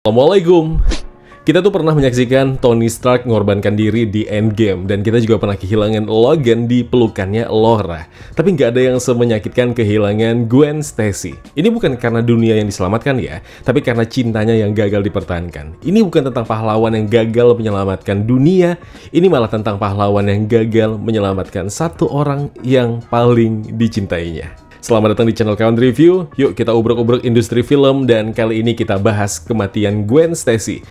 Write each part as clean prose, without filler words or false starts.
Assalamualaikum. Kita tuh pernah menyaksikan Tony Stark mengorbankan diri di Endgame, dan kita juga pernah kehilangan Logan di pelukannya Laura. Tapi nggak ada yang semenyakitkan kehilangan Gwen Stacy. Ini bukan karena dunia yang diselamatkan ya, tapi karena cintanya yang gagal dipertahankan. Ini bukan tentang pahlawan yang gagal menyelamatkan dunia, ini malah tentang pahlawan yang gagal menyelamatkan satu orang yang paling dicintainya. Selamat datang di channel Kawan Review. Yuk kita ubrek-ubrek industri film, dan kali ini kita bahas kematian Gwen Stacy.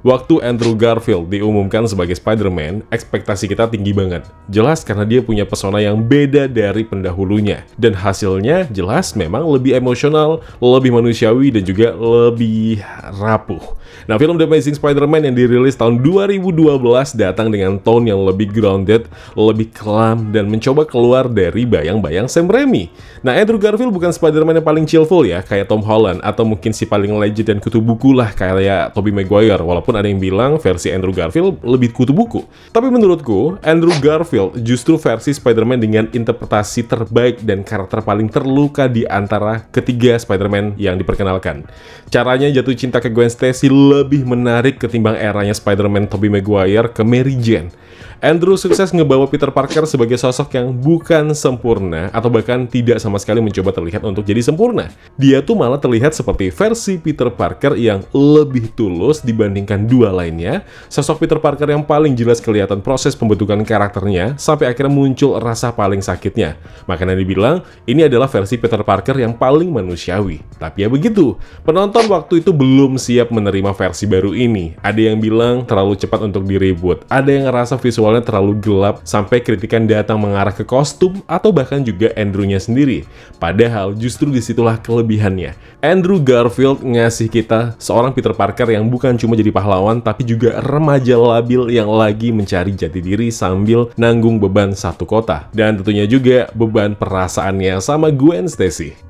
Waktu Andrew Garfield diumumkan sebagai Spider-Man, ekspektasi kita tinggi banget. Jelas karena dia punya pesona yang beda dari pendahulunya. Dan hasilnya jelas memang lebih emosional, lebih manusiawi, dan juga lebih rapuh. Nah, film The Amazing Spider-Man yang dirilis tahun 2012 datang dengan tone yang lebih grounded, lebih kelam, dan mencoba keluar dari bayang-bayang Sam Raimi. Nah, Andrew Garfield bukan Spider-Man yang paling cheerful ya, kayak Tom Holland, atau mungkin si paling legend dan kutu buku lah kayak Tobey Maguire, walaupun ada yang bilang versi Andrew Garfield lebih kutu buku. Tapi menurutku, Andrew Garfield justru versi Spider-Man dengan interpretasi terbaik dan karakter paling terluka di antara ketiga Spider-Man yang diperkenalkan. Caranya jatuh cinta ke Gwen Stacy lebih menarik ketimbang eranya Spider-Man Tobey Maguire ke Mary Jane. Andrew sukses ngebawa Peter Parker sebagai sosok yang bukan sempurna, atau bahkan tidak sama sekali mencoba terlihat untuk jadi sempurna. Dia tuh malah terlihat seperti versi Peter Parker yang lebih tulus dibandingkan dua lainnya. Sosok Peter Parker yang paling jelas kelihatan proses pembentukan karakternya, sampai akhirnya muncul rasa paling sakitnya. Makanya dibilang, ini adalah versi Peter Parker yang paling manusiawi. Tapi ya begitu, penonton waktu itu belum siap menerima versi baru ini. Ada yang bilang terlalu cepat untuk di-reboot, ada yang ngerasa visualnya terlalu gelap, sampai kritikan datang mengarah ke kostum atau bahkan juga Andrew-nya sendiri. Padahal justru disitulah kelebihannya. Andrew Garfield ngasih kita seorang Peter Parker yang bukan cuma jadi pahlawan, tapi juga remaja labil yang lagi mencari jati diri sambil nanggung beban satu kota. Dan tentunya juga beban perasaannya sama Gwen Stacy.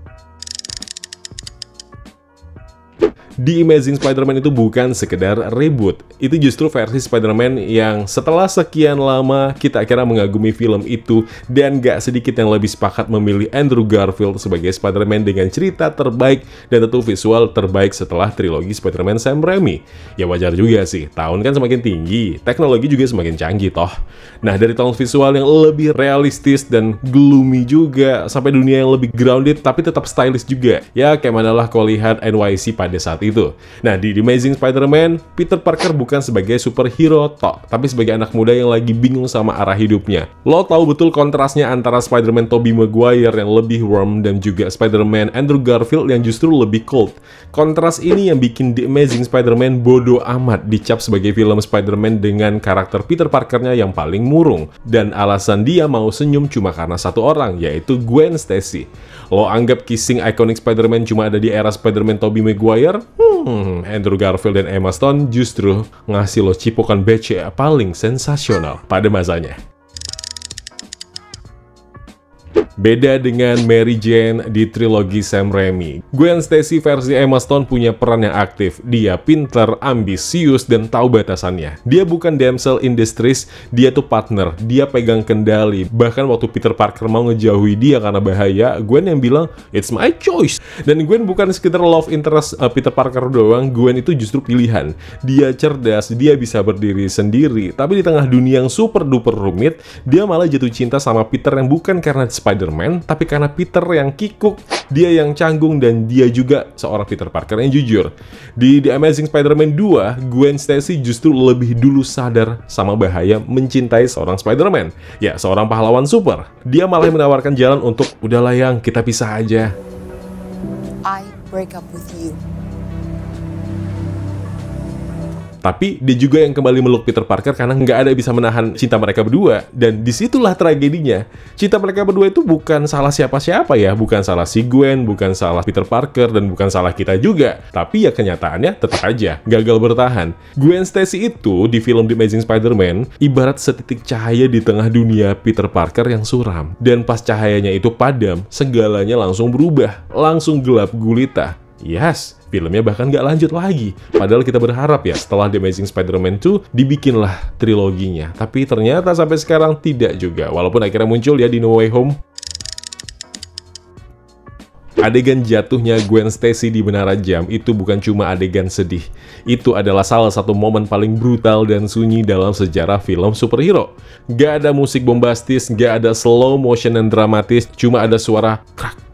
The Amazing Spider-Man itu bukan sekedar reboot, itu justru versi Spider-Man yang setelah sekian lama kita akhirnya mengagumi film itu, dan gak sedikit yang lebih sepakat memilih Andrew Garfield sebagai Spider-Man dengan cerita terbaik dan tentu visual terbaik setelah trilogi Spider-Man Sam Raimi. Ya wajar juga sih, tahun kan semakin tinggi, teknologi juga semakin canggih toh. Nah, dari tone visual yang lebih realistis dan gloomy juga, sampai dunia yang lebih grounded tapi tetap stylish juga. Ya kayak manalah kau lihat NYC pada saat itu. Nah, di The Amazing Spider-Man, Peter Parker bukan sebagai superhero tok, tapi sebagai anak muda yang lagi bingung sama arah hidupnya. Lo tahu betul kontrasnya antara Spider-Man Tobey Maguire yang lebih warm dan juga Spider-Man Andrew Garfield yang justru lebih cold. Kontras ini yang bikin The Amazing Spider-Man bodo amat dicap sebagai film Spider-Man dengan karakter Peter Parker-nya yang paling murung. Dan alasan dia mau senyum cuma karena satu orang, yaitu Gwen Stacy. Lo anggap kissing iconic Spider-Man cuma ada di era Spider-Man Tobey Maguire? Andrew Garfield dan Emma Stone justru ngasih lo cipokan BC paling sensasional pada masanya. Beda dengan Mary Jane di trilogi Sam Raimi, Gwen Stacy versi Emma Stone punya peran yang aktif. Dia pinter, ambisius, dan tahu batasannya. Dia bukan damsel in distress, dia tuh partner. Dia pegang kendali. Bahkan waktu Peter Parker mau ngejauhi dia karena bahaya, Gwen yang bilang, "It's my choice." Dan Gwen bukan sekedar love interest Peter Parker doang, Gwen itu justru pilihan. Dia cerdas, dia bisa berdiri sendiri. Tapi di tengah dunia yang super duper rumit, dia malah jatuh cinta sama Peter yang bukan karena Spider-Man, tapi karena Peter yang kikuk, dia yang canggung, dan dia juga seorang Peter Parker yang jujur. Di The Amazing Spider-Man 2, Gwen Stacy justru lebih dulu sadar sama bahaya mencintai seorang Spider-Man. Ya, seorang pahlawan super. Dia malah menawarkan jalan untuk, udahlah yang, kita pisah aja. I break up with you. Tapi dia juga yang kembali meluk Peter Parker karena nggak ada yang bisa menahan cinta mereka berdua. Dan disitulah tragedinya. Cinta mereka berdua itu bukan salah siapa-siapa ya. Bukan salah si Gwen, bukan salah Peter Parker, dan bukan salah kita juga. Tapi ya kenyataannya tetap aja gagal bertahan. Gwen Stacy itu di film The Amazing Spider-Man ibarat setitik cahaya di tengah dunia Peter Parker yang suram. Dan pas cahayanya itu padam, segalanya langsung berubah. Langsung gelap gulita. Yes, filmnya bahkan nggak lanjut lagi. Padahal kita berharap ya setelah The Amazing Spider-Man 2 dibikinlah triloginya. Tapi ternyata sampai sekarang tidak juga. Walaupun akhirnya muncul ya di No Way Home. Adegan jatuhnya Gwen Stacy di Menara Jam itu bukan cuma adegan sedih. Itu adalah salah satu momen paling brutal dan sunyi dalam sejarah film superhero. Gak ada musik bombastis, gak ada slow motion dan dramatis, cuma ada suara krak.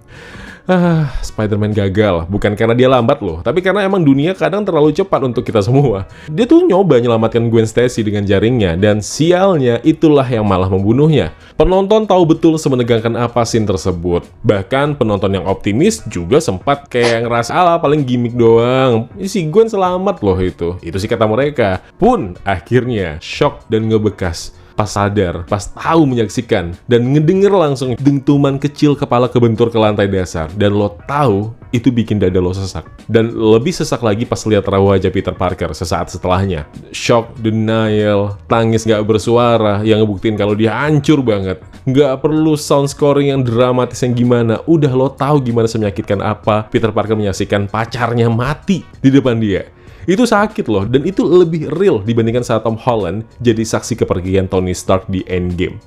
Spider-Man gagal. Bukan karena dia lambat loh, tapi karena emang dunia kadang terlalu cepat untuk kita semua. Dia tuh nyoba nyelamatkan Gwen Stacy dengan jaringnya, dan sialnya itulah yang malah membunuhnya. Penonton tahu betul semenegangkan apa scene tersebut. Bahkan penonton yang optimis juga sempat kayak ngerasa alah paling gimmick doang. Si Gwen selamat loh itu. Itu sih kata mereka. Pun akhirnya shock dan ngebekas. Pas sadar, pas tahu menyaksikan, dan ngedenger langsung dentuman kecil kepala kebentur ke lantai dasar. Dan lo tahu, itu bikin dada lo sesak. Dan lebih sesak lagi pas lihat raut wajah Peter Parker sesaat setelahnya. Shock, denial, tangis gak bersuara, yang ngebuktiin kalau dia hancur banget. Gak perlu sound scoring yang dramatis yang gimana, udah lo tahu gimana semenyakitkan apa Peter Parker menyaksikan pacarnya mati di depan dia. Itu sakit loh, dan itu lebih real dibandingkan saat Tom Holland jadi saksi kepergian Tony Stark di Endgame.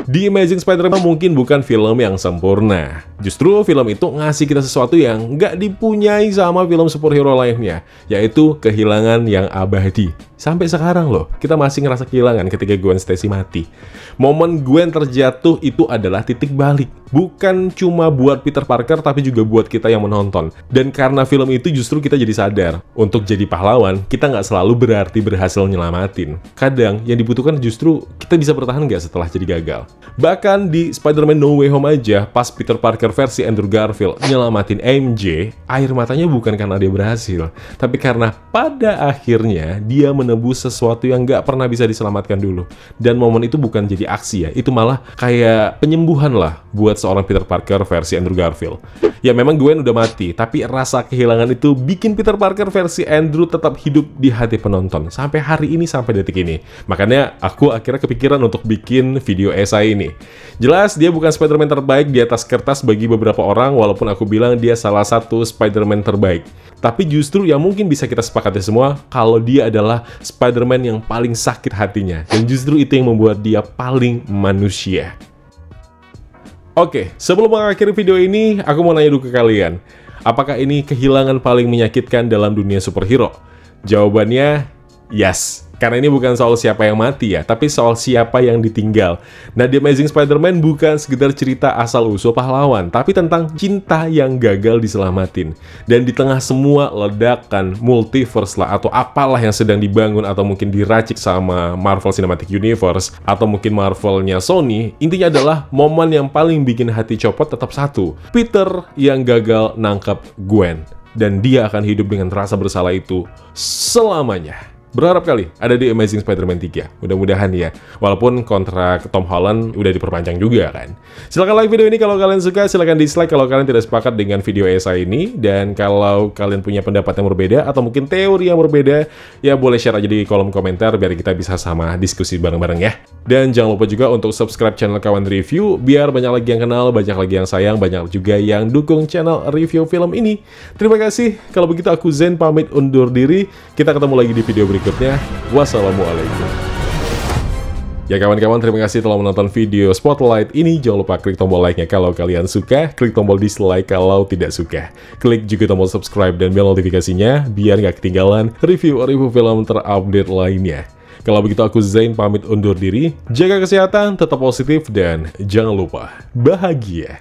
The Amazing Spider-Man mungkin bukan film yang sempurna. Justru film itu ngasih kita sesuatu yang nggak dipunyai sama film superhero lainnya, yaitu kehilangan yang abadi. Sampai sekarang loh, kita masih ngerasa kehilangan ketika Gwen Stacy mati. Momen Gwen terjatuh itu adalah titik balik. Bukan cuma buat Peter Parker, tapi juga buat kita yang menonton. Dan karena film itu justru kita jadi sadar, untuk jadi pahlawan, kita nggak selalu berarti berhasil nyelamatin. Kadang yang dibutuhkan justru kita bisa bertahan nggak setelah jadi gagal. Bahkan di Spider-Man No Way Home aja, pas Peter Parker versi Andrew Garfield nyelamatin MJ, air matanya bukan karena dia berhasil, tapi karena pada akhirnya dia menebus sesuatu yang nggak pernah bisa diselamatkan dulu. Dan momen itu bukan jadi aksi ya, itu malah kayak penyembuhan lah buat seorang Peter Parker versi Andrew Garfield. Ya memang Gwen udah mati, tapi rasa kehilangan itu bikin Peter Parker versi Andrew tetap hidup di hati penonton sampai hari ini, sampai detik ini. Makanya aku akhirnya kepikiran untuk bikin video esai ini. Jelas dia bukan Spider-Man terbaik di atas kertas bagi beberapa orang, walaupun aku bilang dia salah satu Spider-Man terbaik. Tapi justru yang mungkin bisa kita sepakati semua, kalau dia adalah Spider-Man yang paling sakit hatinya. Dan justru itu yang membuat dia paling manusia. Oke, sebelum mengakhiri video ini, aku mau nanya dulu ke kalian. Apakah ini kehilangan paling menyakitkan dalam dunia superhero? Jawabannya, yes. Karena ini bukan soal siapa yang mati ya, tapi soal siapa yang ditinggal. Nah, The Amazing Spider-Man bukan sekedar cerita asal-usul pahlawan, tapi tentang cinta yang gagal diselamatin. Dan di tengah semua ledakan multiverse lah, atau apalah yang sedang dibangun atau mungkin diracik sama Marvel Cinematic Universe, atau mungkin Marvelnya Sony, intinya adalah momen yang paling bikin hati copot tetap satu. Peter yang gagal nangkap Gwen. Dan dia akan hidup dengan rasa bersalah itu selamanya. Berharap kali ada di Amazing Spider-Man 3. Mudah-mudahan ya. Walaupun kontrak Tom Holland udah diperpanjang juga kan. Silahkan like video ini kalau kalian suka. Silahkan dislike kalau kalian tidak sepakat dengan video esai ini. Dan kalau kalian punya pendapat yang berbeda atau mungkin teori yang berbeda, ya boleh share aja di kolom komentar biar kita bisa sama diskusi bareng-bareng ya. Dan jangan lupa juga untuk subscribe channel Kawan Review biar banyak lagi yang kenal, banyak lagi yang sayang, banyak juga yang dukung channel review film ini. Terima kasih. Kalau begitu aku Zen pamit undur diri. Kita ketemu lagi di video berikutnya. Wassalamualaikum. Ya kawan-kawan, terima kasih telah menonton video Spotlight ini. Jangan lupa klik tombol like-nya kalau kalian suka, klik tombol dislike kalau tidak suka. Klik juga tombol subscribe dan bel notifikasinya biar nggak ketinggalan review-review film terupdate lainnya. Kalau begitu aku Zain pamit undur diri. Jaga kesehatan, tetap positif, dan jangan lupa bahagia.